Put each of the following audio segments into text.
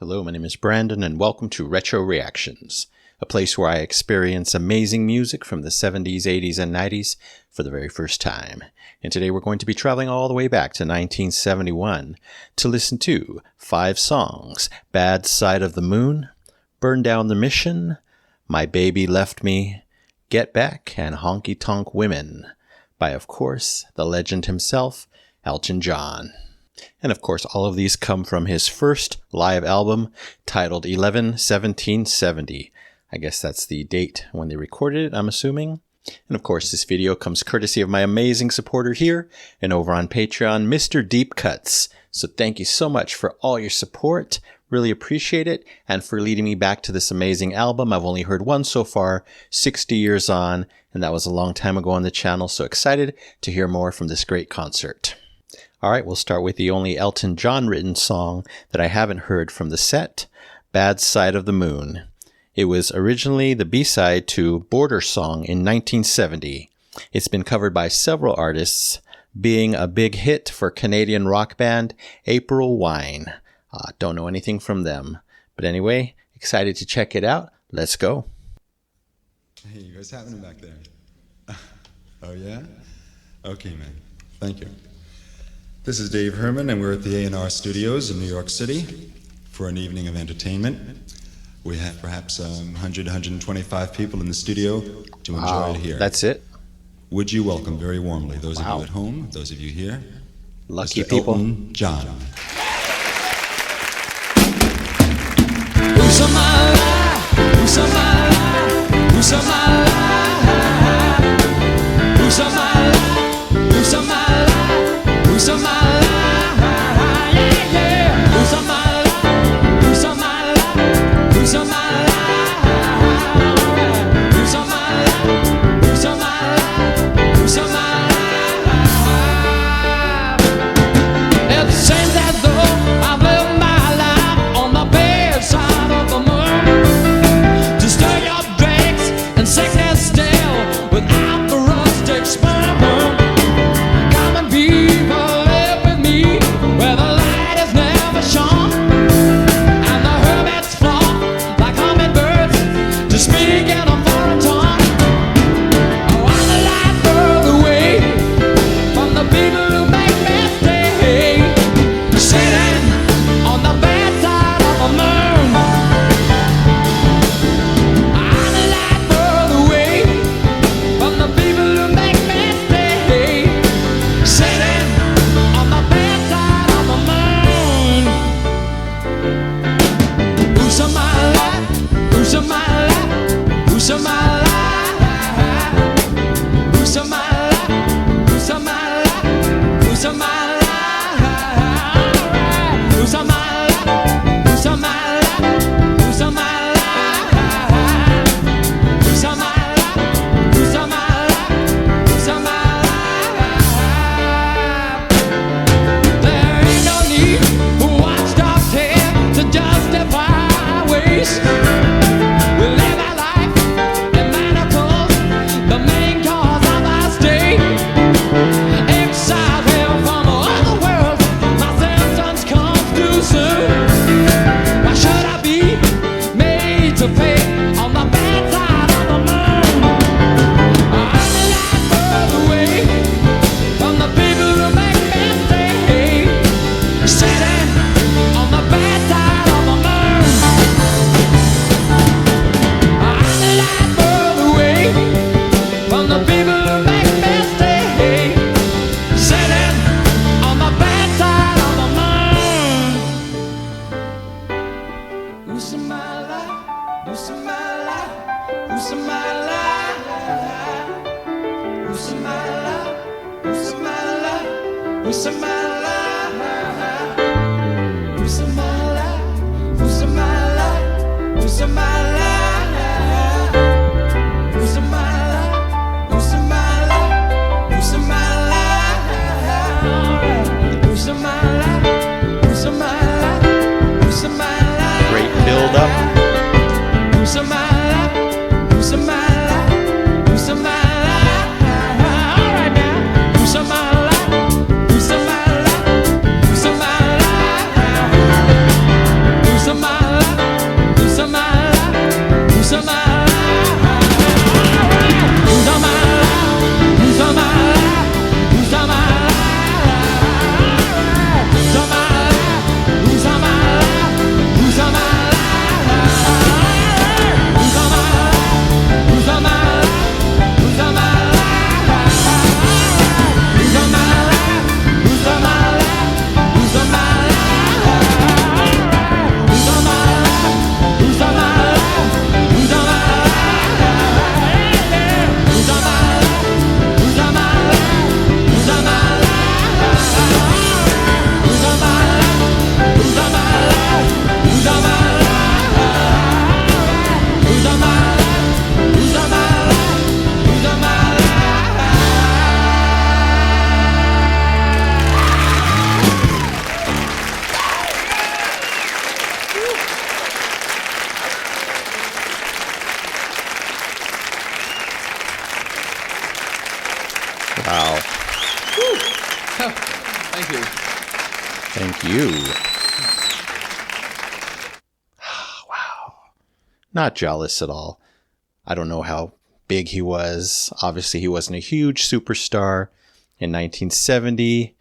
Hello, my name is Brandon, and welcome to Retro Reactions, a place where I experience amazing music from the 70s, 80s, and 90s for the very first time. And today we're going to be traveling all the way back to 1971 to listen to 5 songs: Bad Side of the Moon, Burn Down the Mission, My Baby Left Me, Get Back, and Honky Tonk Women by, of course, the legend himself, Elton John. And of course, all of these come from his first live album titled 11/17/70. I guess that's the date when they recorded it, I'm assuming. And of course, this video comes courtesy of my amazing supporter here and over on Patreon, Mr. Deep Cuts. So thank you so much for all your support. Really appreciate it, and for leading me back to this amazing album. I've only heard one so far, 60 years on, and that was a long time ago on the channel. So excited to hear more from this great concert. All right, we'll start with the only Elton John written song that I haven't heard from the set, Bad Side of the Moon. It was originally the B-side to Border Song in 1970. It's been covered by several artists, being a big hit for Canadian rock band April Wine. Don't know anything from them. But anyway, excited to check it out. Let's go. Hey, what's happening back there? Oh, yeah? Okay, man. Thank you. This is Dave Herman, and we're at the A&R Studios in New York City for an evening of entertainment. We have perhaps 100, 125 people in the studio to enjoy it here. That's it? Would you welcome very warmly those of you at home, those of you here, Lucky Mr. people. Elton John. Who's on my life? Who's on my life? Who's on my life? Who's on my life? Who's on my life? Who's on my life? Yeah, yeah. Who's on my life? Who's on my life? Who's on my life? Who's on my life? Who's on my life? Who's on my life? It seems as though I've lived my life on the bad side of the moon, to stir your drinks and sickness still without the rustic spoon. Common people live with me where the light is never shone, and the hermits flock like hummingbirds to speak in a foreign tongue. Oh, I'm a light further away from the people who make me stay, sitting on the bad side of the moon. I'm a light further away from the people who make me stay, sitting on the bad side of the moon. Who's on my life? Who's on my life? Who's on my life? Who's on my life? Who's on my life? Who's on my life? Who's on my life? Who's on my life? Who's on my life? Who's on my life? Who's on my life? Who's on my life? There ain't no need for watchdogs here to justify our ways. We live our life in manacles, the main cause of our stay. Exiled here from other worlds, my sentence comes too soon. Why should I be made to pay on the bad side of the moon? I'm a lot further away from the people who make me stay, sitting on the bad side of the moon. I'm a lot further away from the people who make me stay, sitting on the bad side of the moon. Who's in my life? Who's in my life? Who's in my life? Who's in my life? Who's in my life? Who's in my life? Who's in my life? Who's in my life? Who's in my life? Who's in my life? Who's in my life? Who's in my life? Who's in my life? Who's in my life? Who's in my life? Great build up. Who's in my life? Who's in my life? Who's in my life? All right now. Who's in my life? Who's in my life? Who's in my life? Who's in my Wow. Oh, thank you. Thank you. Wow. Not jealous at all. I don't know how big he was. Obviously, he wasn't a huge superstar in 1970.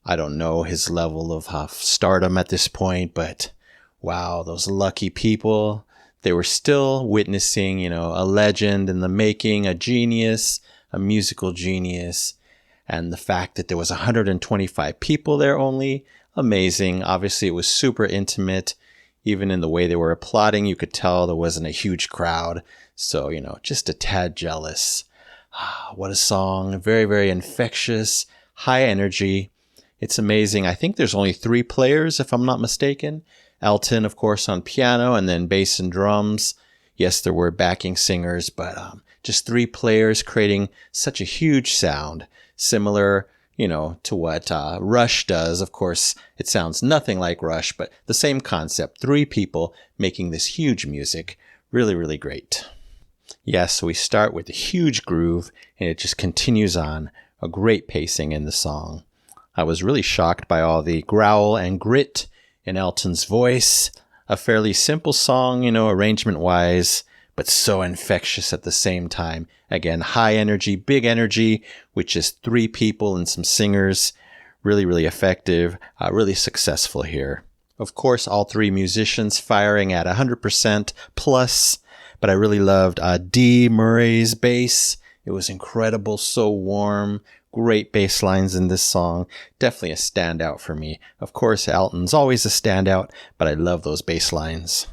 I don't know his level of stardom at this point, but wow, those lucky people. They were still witnessing, a legend in the making, a genius, a musical genius. And the fact that there was 125 people there only, amazing. Obviously, it was super intimate. Even in the way they were applauding, you could tell there wasn't a huge crowd. So, just a tad jealous. What a song. Very, very infectious, high energy. It's amazing. I think there's only 3 players, if I'm not mistaken. Elton, of course, on piano, and then bass and drums. Yes, there were backing singers, but just 3 players creating such a huge sound. Similar, to what Rush does. Of course, it sounds nothing like Rush, but the same concept. 3 people making this huge music. Really, really great. Yes, so we start with a huge groove, and it just continues on. A great pacing in the song. I was really shocked by all the growl and grit in Elton's voice. A fairly simple song, arrangement-wise, but so infectious at the same time. Again, high energy, big energy, with just 3 people and some singers. Really, really effective, really successful here. Of course, all 3 musicians firing at 100% plus, but I really loved Dee Murray's bass. It was incredible, so warm. Great bass lines in this song. Definitely a standout for me. Of course, Elton's always a standout, but I love those bass lines.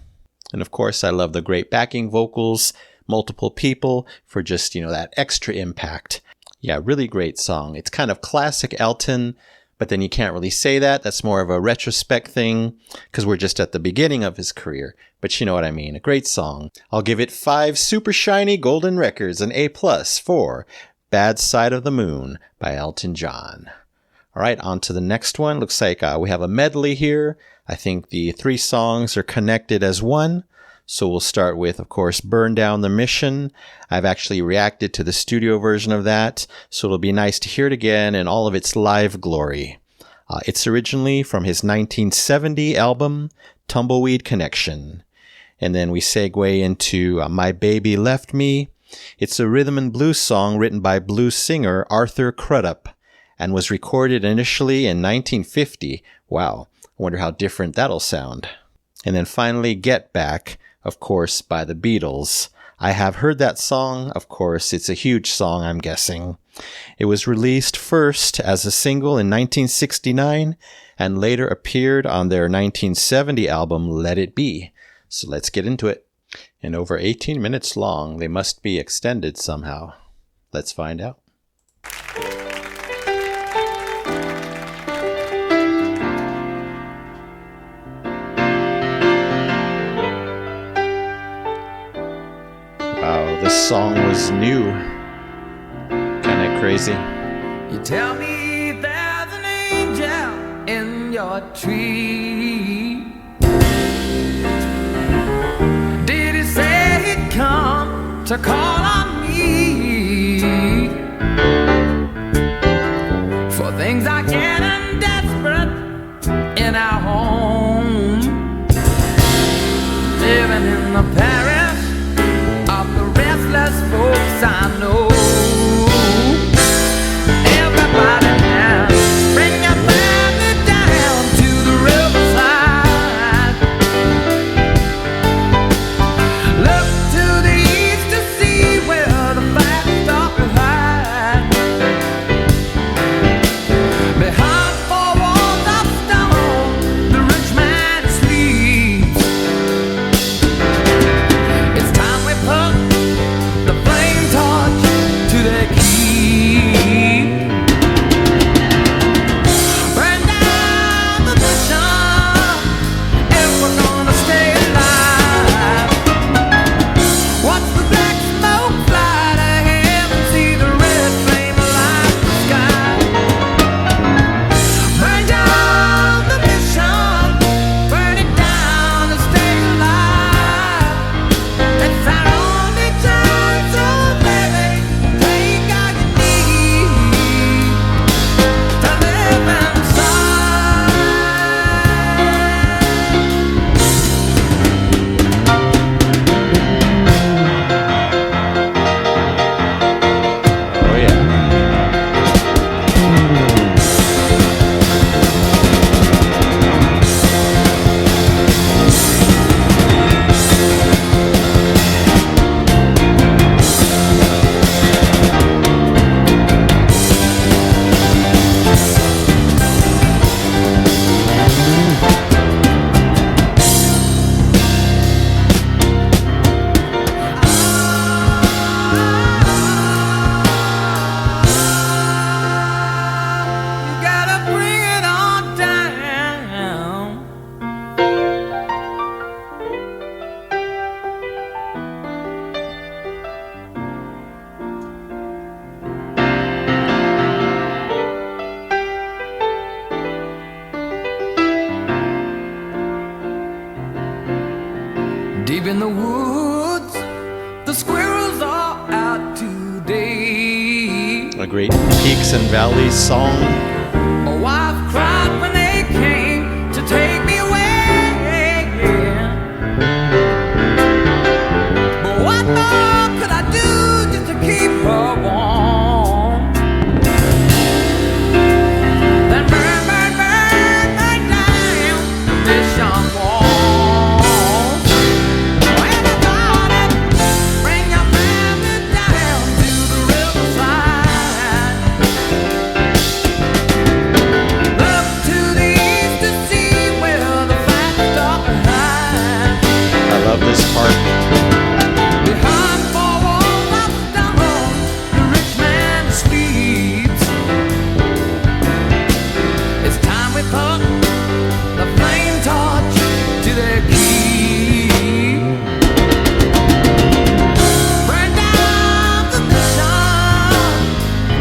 And of course, I love the great backing vocals, multiple people for just, that extra impact. Yeah, really great song. It's kind of classic Elton, but then you can't really say that. That's more of a retrospect thing because we're just at the beginning of his career. But you know what I mean. A great song. I'll give it 5 super shiny golden records, an A+ for Bad Side of the Moon by Elton John. All right, on to the next one. Looks like we have a medley here. I think the 3 songs are connected as one. So we'll start with, of course, Burn Down the Mission. I've actually reacted to the studio version of that, so it'll be nice to hear it again in all of its live glory. It's originally from his 1970 album, Tumbleweed Connection. And then we segue into My Baby Left Me. It's a rhythm and blues song written by blues singer Arthur Crudup and was recorded initially in 1950. Wow, I wonder how different that'll sound. And then finally, Get Back, of course, by the Beatles. I have heard that song, of course. It's a huge song, I'm guessing. It was released first as a single in 1969 and later appeared on their 1970 album, Let It Be. So let's get into it. And over 18 minutes long, they must be extended somehow. Let's find out. Wow, this song was new. Kind of crazy. You tell me there's an angel in your tree. Did he say he'd come to call on me? For things are getting desperate in our home, living in the parish of the restless folks I know. Everybody now, bring your family down to the riverside. Look to the east to see where the flags start to hide. great Peaks and Valleys song. Oh, I've cried when they came to take me away. But what more could I do just to keep her warm? Then burn, burn, burn, burn down this young wall. Everybody, bring your family down to the riverside. Look to the east to see where the fat stuff hide. I love this part. Behind four walls of stone, the rich man sleeps. It's time we put the flame torch to their keep. Burn down the mission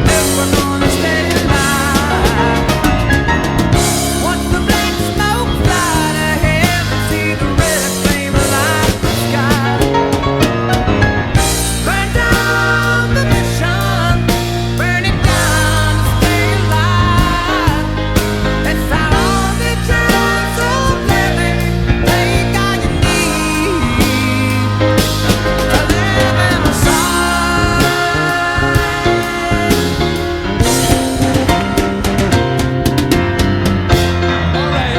if we're gonna stay alive. Watch the black smoke fly to heaven, see the red flame light the sky. Burn down the mission, burn it down to stay alive. It's our only chance of living. Take all you need to live in the sun. All right.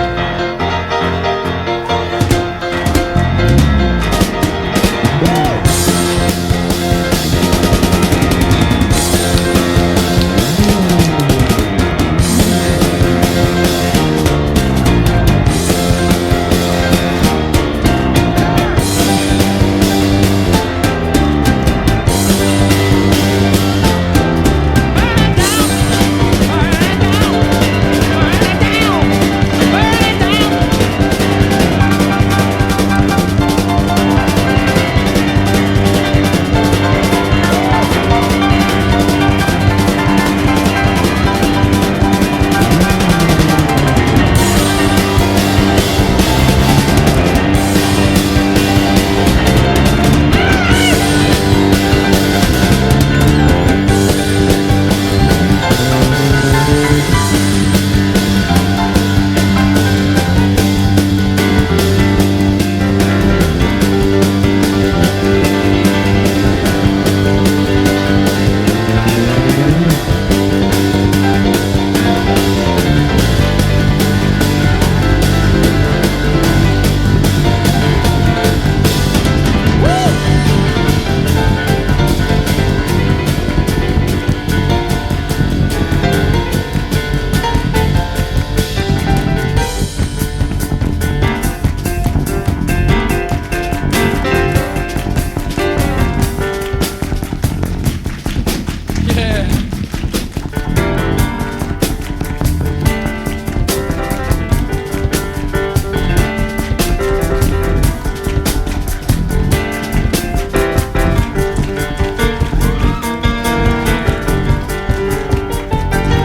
Yeah.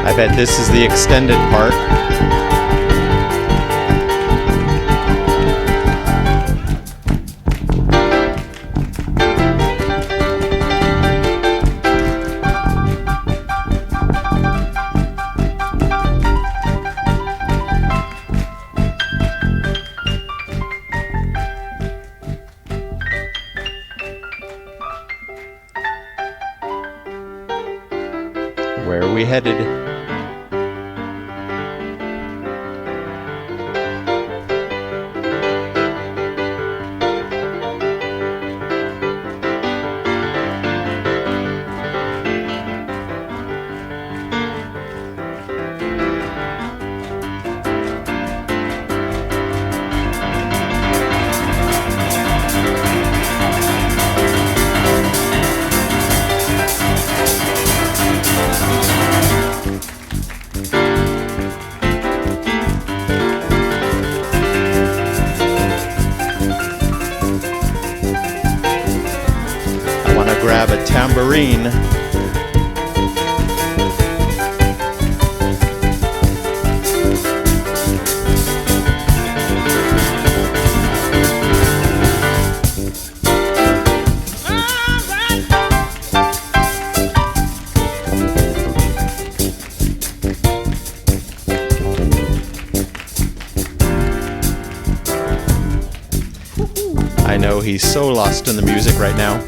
I bet this is the extended part. Where are we headed? Grab a tambourine. He's so lost in the music right now.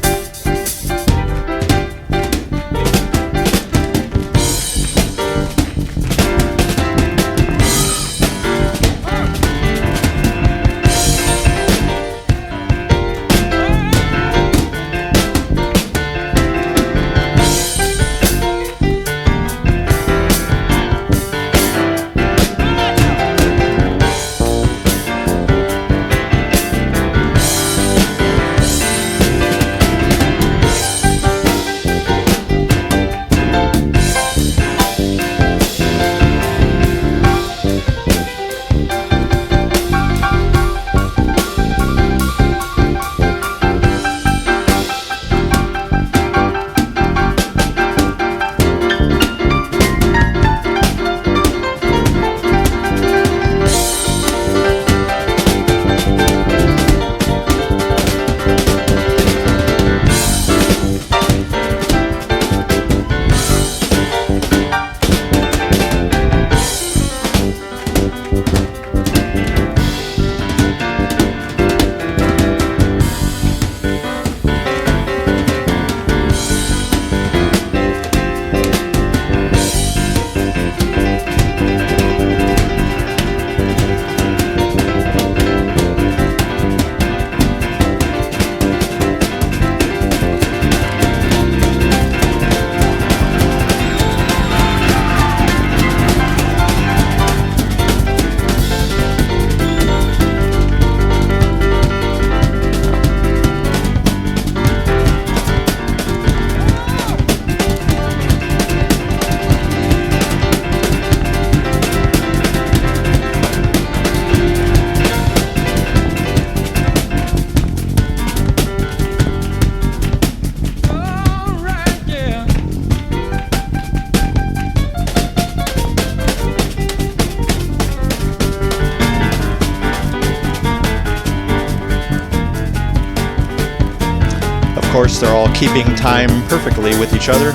Of course, they're all keeping time perfectly with each other.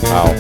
Wow.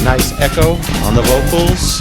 Nice echo on the vocals.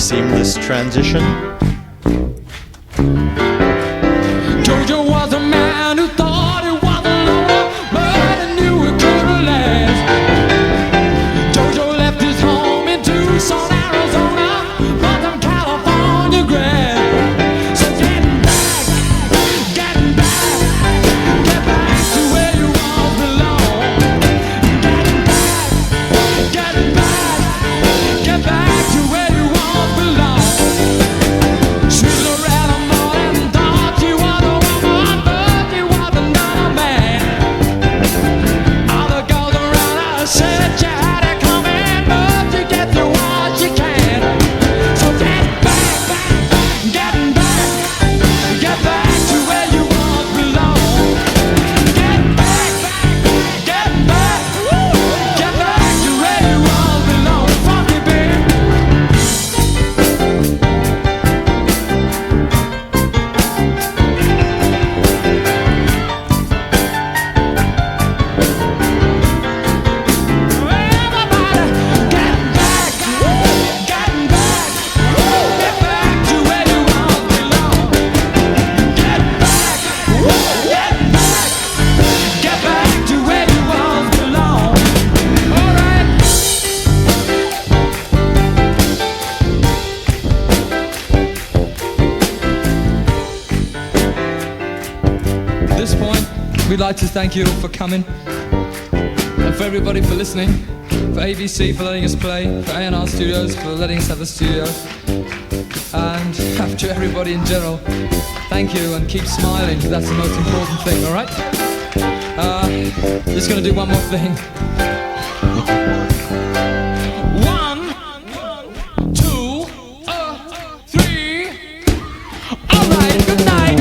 seamless transition. Jojo was a man who thought it was over, but he knew it couldn't last. Jojo left his home in Tucson, Arizona, for some California grass. So get back to where you all belong. Get back to where you all belong. Sweet Loretta Morton thought she was a woman, but she was another man. All the girls around her said she had it coming, but she gets to what she can. So get back to where you all belong. Get back to where you all belong. Funky baby. At this point, we'd like to thank you all for coming, and for everybody for listening, for ABC for letting us play, for A&R Studios for letting us have a studio, and to everybody in general, thank you, and keep smiling, because that's the most important thing, all right? Just going to do one more thing. 1, 2, 3. All right, good night.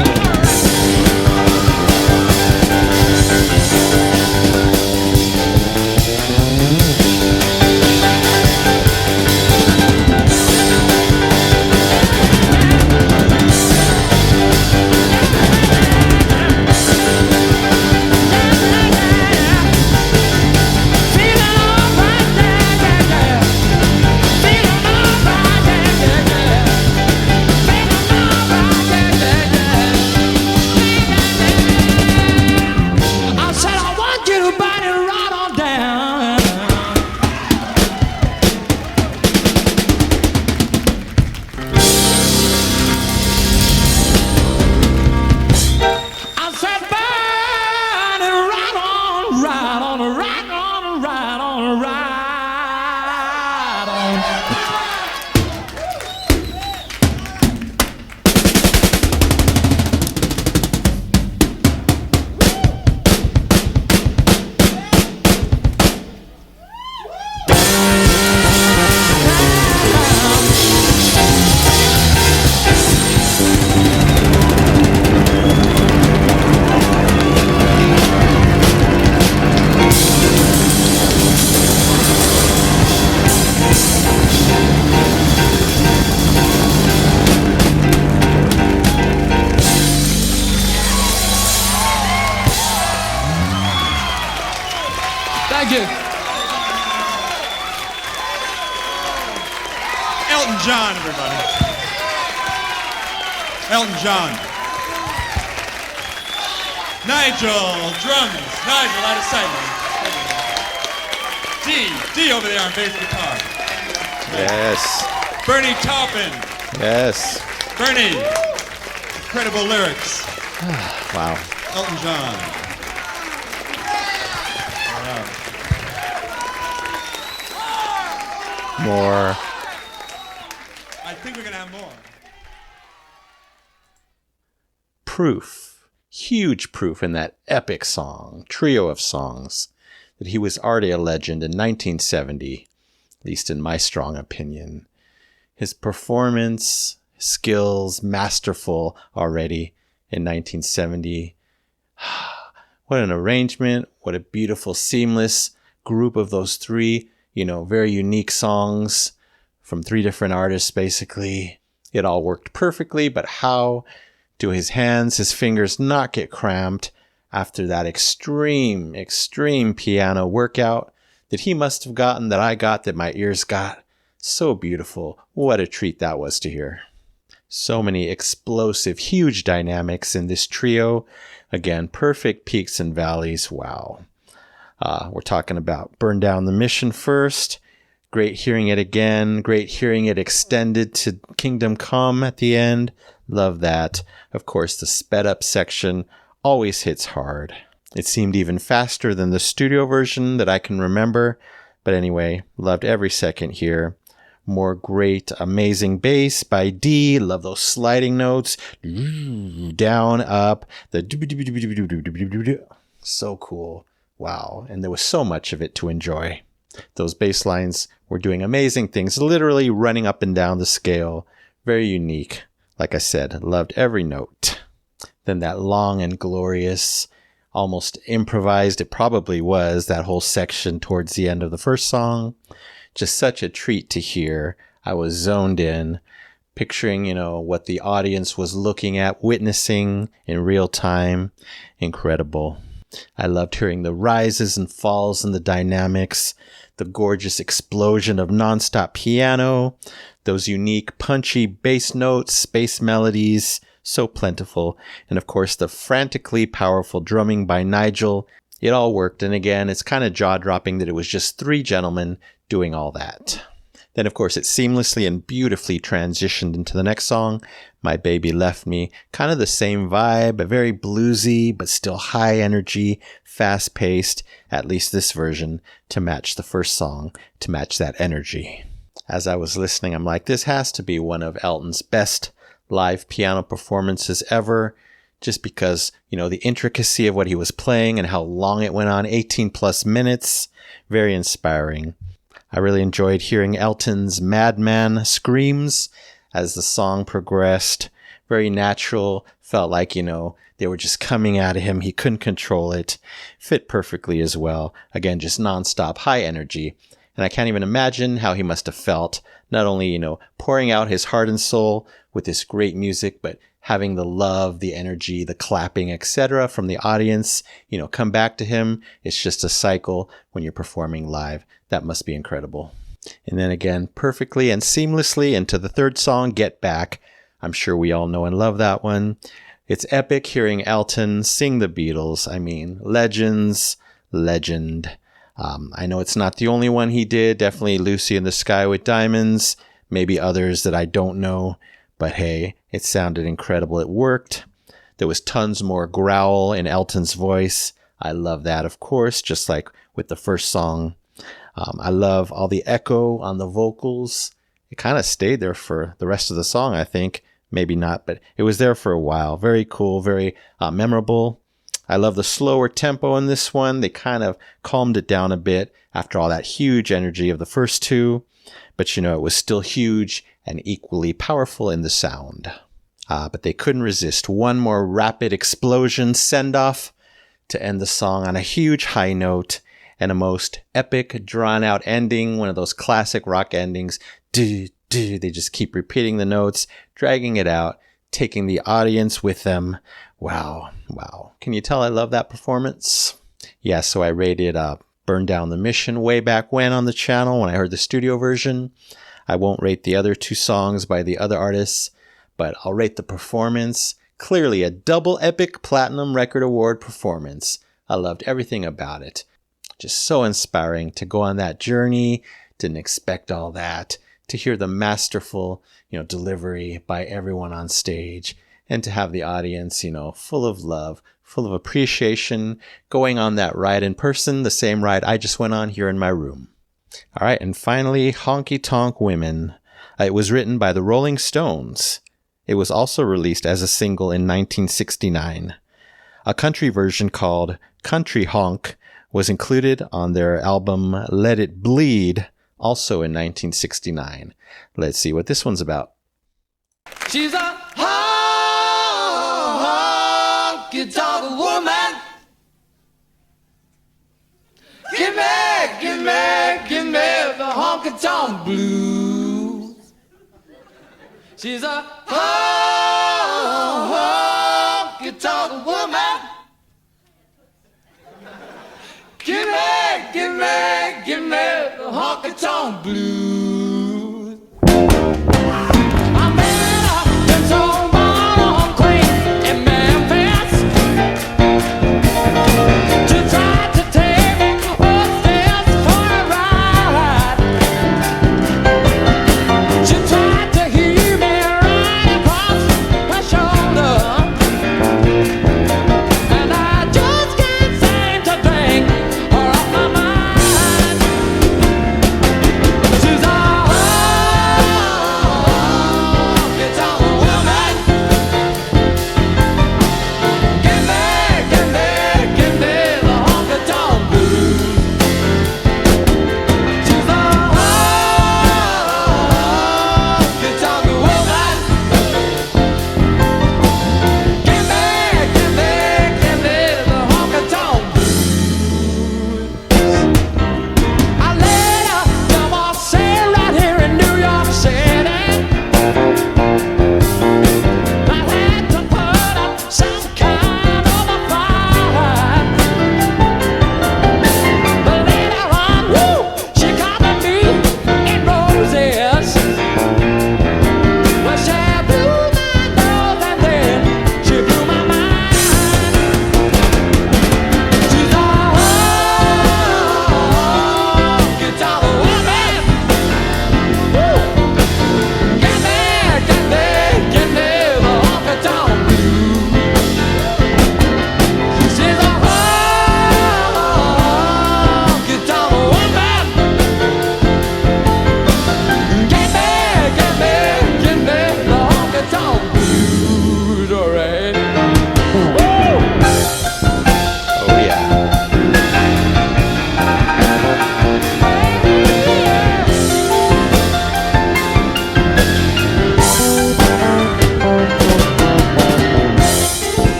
Thank you. Elton John, everybody. Elton John. Nigel, drums. Nigel, out of sight. D over there on bass guitar. Yes. Bernie Taupin. Yes. Bernie. Incredible lyrics. Wow. Elton John. More. I think we're going to have more. Proof. Huge proof in that epic song, trio of songs, that he was already a legend in 1970, at least in my strong opinion. His performance, skills, masterful already in 1970. What an arrangement. What a beautiful, seamless group of those three, very unique songs from three different artists, basically. It all worked perfectly, but how do his hands, his fingers not get cramped after that extreme piano workout that he must have gotten, that I got, that my ears got? So beautiful. What a treat that was to hear. So many explosive, huge dynamics in this trio. Again, perfect peaks and valleys. Wow. We're talking about Burn Down the Mission first. Great hearing it again. Great hearing it extended to Kingdom Come at the end. Love that. Of course, the sped up section always hits hard. It seemed even faster than the studio version that I can remember. But anyway, loved every second here. More great, amazing bass by D. Love those sliding notes. Down, up. So cool. Wow. And there was so much of it to enjoy. Those bass lines were doing amazing things, literally running up and down the scale. Very unique. Like I said, loved every note. Then that long and glorious, almost improvised, it probably was, that whole section towards the end of the first song. Just such a treat to hear. I was zoned in, picturing, what the audience was looking at, witnessing in real time. Incredible. I loved hearing the rises and falls and the dynamics, the gorgeous explosion of nonstop piano, those unique punchy bass notes, bass melodies, so plentiful, and of course the frantically powerful drumming by Nigel. It all worked, and again, it's kind of jaw-dropping that it was just three gentlemen doing all that. Then, of course, it seamlessly and beautifully transitioned into the next song, My Baby Left Me. Kind of the same vibe, very bluesy, but still high energy, fast-paced, at least this version, to match the first song, to match that energy. As I was listening, I'm like, this has to be one of Elton's best live piano performances ever, just because, the intricacy of what he was playing and how long it went on, 18 plus minutes, very inspiring. I really enjoyed hearing Elton's madman screams as the song progressed. Very natural. Felt like, they were just coming at him. He couldn't control it. Fit perfectly as well. Again, just nonstop high energy. And I can't even imagine how he must have felt, not only, pouring out his heart and soul with this great music, but having the love, the energy, the clapping, etc. from the audience, come back to him. It's just a cycle when you're performing live. That must be incredible. And then again, perfectly and seamlessly into the third song, Get Back. I'm sure we all know and love that one. It's epic hearing Elton sing the Beatles. I mean, legend. I know it's not the only one he did. Definitely Lucy in the Sky with Diamonds. Maybe others that I don't know. But hey, it sounded incredible. It worked. There was tons more growl in Elton's voice. I love that, of course, just like with the first song. I love all the echo on the vocals. It kind of stayed there for the rest of the song, I think. Maybe not, but it was there for a while. Very cool, very memorable. I love the slower tempo in this one. They kind of calmed it down a bit after all that huge energy of the first two. But it was still huge and equally powerful in the sound. But they couldn't resist one more rapid explosion send-off to end the song on a huge high note and a most epic, drawn-out ending, one of those classic rock endings. They just keep repeating the notes, dragging it out, taking the audience with them. Wow. Can you tell I love that performance? Yeah, so I rated Burn Down the Mission way back when on the channel when I heard the studio version. I won't rate the other two songs by the other artists, but I'll rate the performance. Clearly a double epic platinum record award performance. I loved everything about it. Just so inspiring to go on that journey. Didn't expect all that. To hear the masterful, delivery by everyone on stage, and to have the audience, full of love, full of appreciation, going on that ride in person, the same ride I just went on here in my room. All right, and finally, Honky Tonk Women. It was written by the Rolling Stones. It was also released as a single in 1969. A country version called Country Honk was included on their album Let It Bleed, also in 1969. Let's see what this one's about. She's a honky tonk woman. Give me the honky tonk blues. She's a honky tonk woman. Give me the honky tonk blues.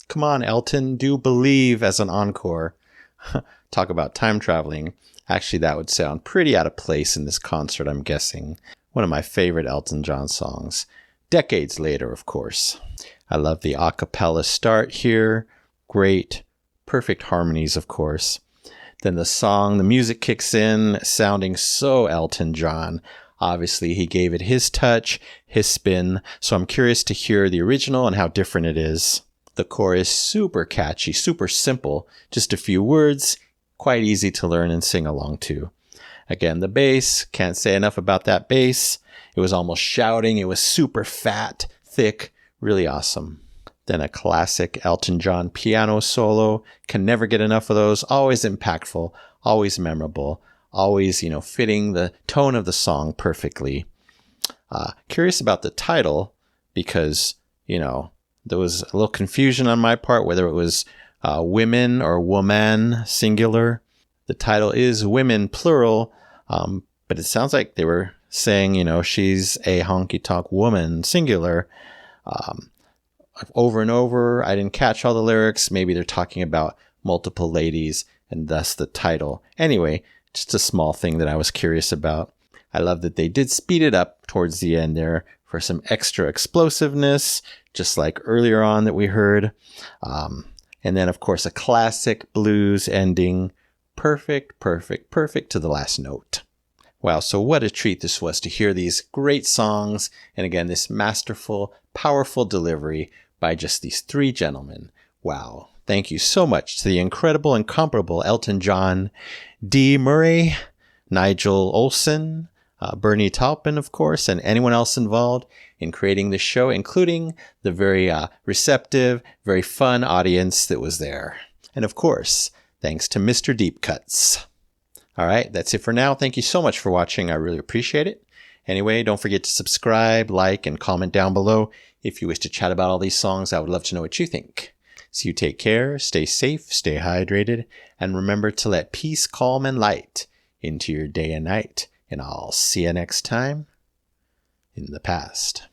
Come on, Elton, do believe as an encore. Talk about time traveling. Actually, that would sound pretty out of place in this concert, I'm guessing. One of my favorite Elton John songs. Decades later, of course. I love the a cappella start here. Great, perfect harmonies, of course. Then the music kicks in, sounding so Elton John. Obviously, he gave it his touch, his spin, so I'm curious to hear the original and how different it is. The chorus, super catchy, super simple, just a few words, quite easy to learn and sing along to. Again, the bass, can't say enough about that bass. It was almost shouting, it was super fat, thick, really awesome. Then a classic Elton John piano solo, can never get enough of those, always impactful, always memorable, always, fitting the tone of the song perfectly. Curious about the title because, there was a little confusion on my part whether it was women or woman singular. The title is women plural, but it sounds like they were saying, she's a honky tonk woman singular. Over and over, I didn't catch all the lyrics. Maybe they're talking about multiple ladies and thus the title. Anyway, just a small thing that I was curious about. I love that they did speed it up towards the end there for some extra explosiveness, just like earlier on that we heard. And then, of course, a classic blues ending. Perfect, perfect, perfect to the last note. Wow, so what a treat this was to hear these great songs. And again, this masterful, powerful delivery by just these three gentlemen. Wow. Thank you so much to the incredible, incomparable Elton John, Dee Murray, Nigel Olsson, Bernie Taupin, of course, and anyone else involved in creating this show, including the very receptive, very fun audience that was there. And of course, thanks to Mr. Deep Cuts. All right, that's it for now. Thank you so much for watching. I really appreciate it. Anyway, don't forget to subscribe, like, and comment down below. If you wish to chat about all these songs, I would love to know what you think. So you take care, stay safe, stay hydrated, and remember to let peace, calm, and light into your day and night. And I'll see you next time in the past.